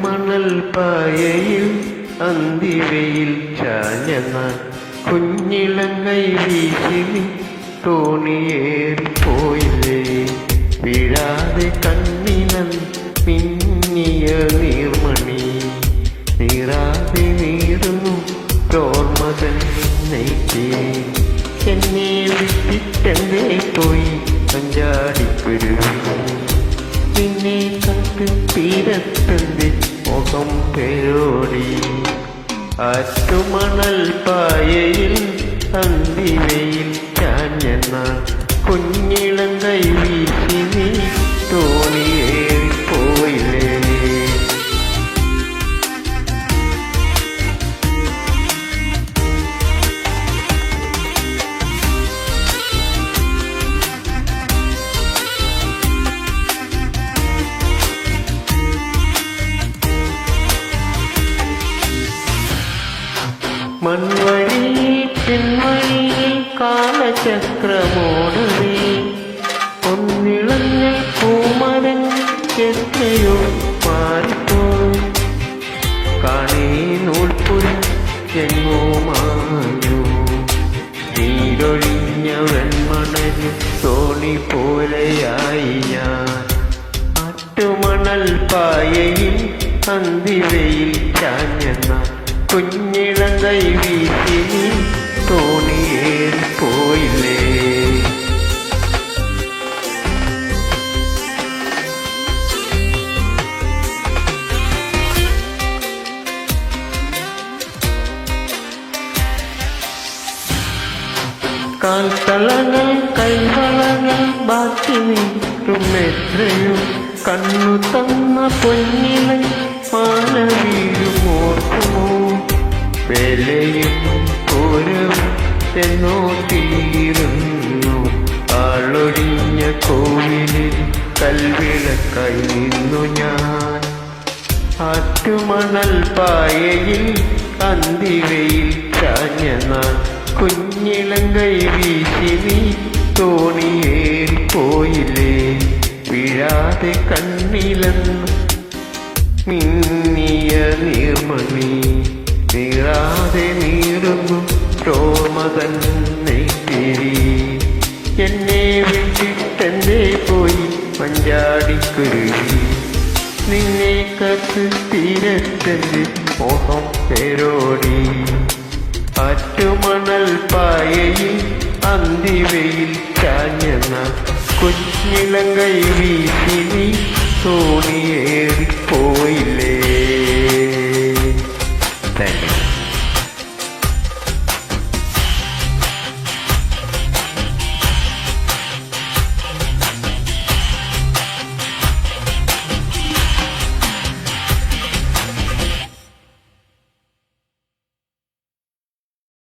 ആറ്റുമണൽ പായയിൽ അന്തിവയിൽ ചാഞ്ഞ കുഞ്ഞിളങ്കൈ വീശി തോണിയേറിപ്പോയില്ലേ. വീഴാതെ കണ്ണിനം മിന്നിയ നീർമണി നീറാതെ നീറുന്നു ഓർമ്മതൻ നെയ്ക്കേ. എന്നെ വിട്ടിട്ടെന്തേ പോയി പഞ്ചാടിക്കുരുവി, നിന്നെ കണ്ട് തീരത്തന്റെ മുഖം പേരോടി. ആറ്റുമണൽ പായയിൽ അന്തിവയിൽ ചാഞ്ഞ കുഞ്ഞിളങ്കൈ വീശി നീ തോണിയേറിപ്പോയില്ലേ. മൺവഴിയിൽ പിൻവഴിയിൽ കാലചക്രമോടവേ ഒന്നിളഞ്ഞ പൂമരൻ എത്രയോ മാറിപ്പോയി. കാണേ നൂൽപ്പുരം എങ്ങോ മാഞ്ഞു, നീരൊഴിഞ്ഞ വെൺമണല് തോണി പോലെയായി ഞാൻ. ആറ്റുമണൽ പായയിൽ അന്തിവയിൽ ചാഞ്ഞ കുഞ്ഞിളങ്കൈ വീശി നീ തോണിയേറിപ്പോയില്ലേ. കാൽത്തളകൾ കൈവളകൾ ബാക്കി നിൽക്കും എത്രയോ. കണ്ണു തന്ന പൊന്നിലെ മാല വീഴുമോർക്കുമോ. വേലയും പൂരവും എന്നോ തീരുന്നു. ആളൊഴിഞ്ഞ കോവിലിൽ കൽവിളക്കായി നിന്നു ഞാൻ. ആറ്റുമണൽ പായയിൽ അന്തിവയിൽ ചാഞ്ഞ നാൾ കുഞ്ഞിളങ്കൈ വീശി നീ തോണിയേറിപ്പോയില്ലേ. വീഴാതെ കണ്ണിലെന്ന് മിന്നിയ നീർമണി നീറാതെ നീറുന്നു ഓർമ്മ തന്നെ തിരി. എന്നെ വിട്ടിട്ടെന്തേ പോയി മഞ്ചാടിക്കുരുവി, നിന്നെ കത്ത് തീരത്തന്റെ മോഹം പേരോടി. ആറ്റുമണൽ പായയിൽ അന്തിവയിൽ ചാഞ്ഞ കുഞ്ഞിളങ്കൈ വീശി നീ തോണിയേറിപ്പോയില്ലേ.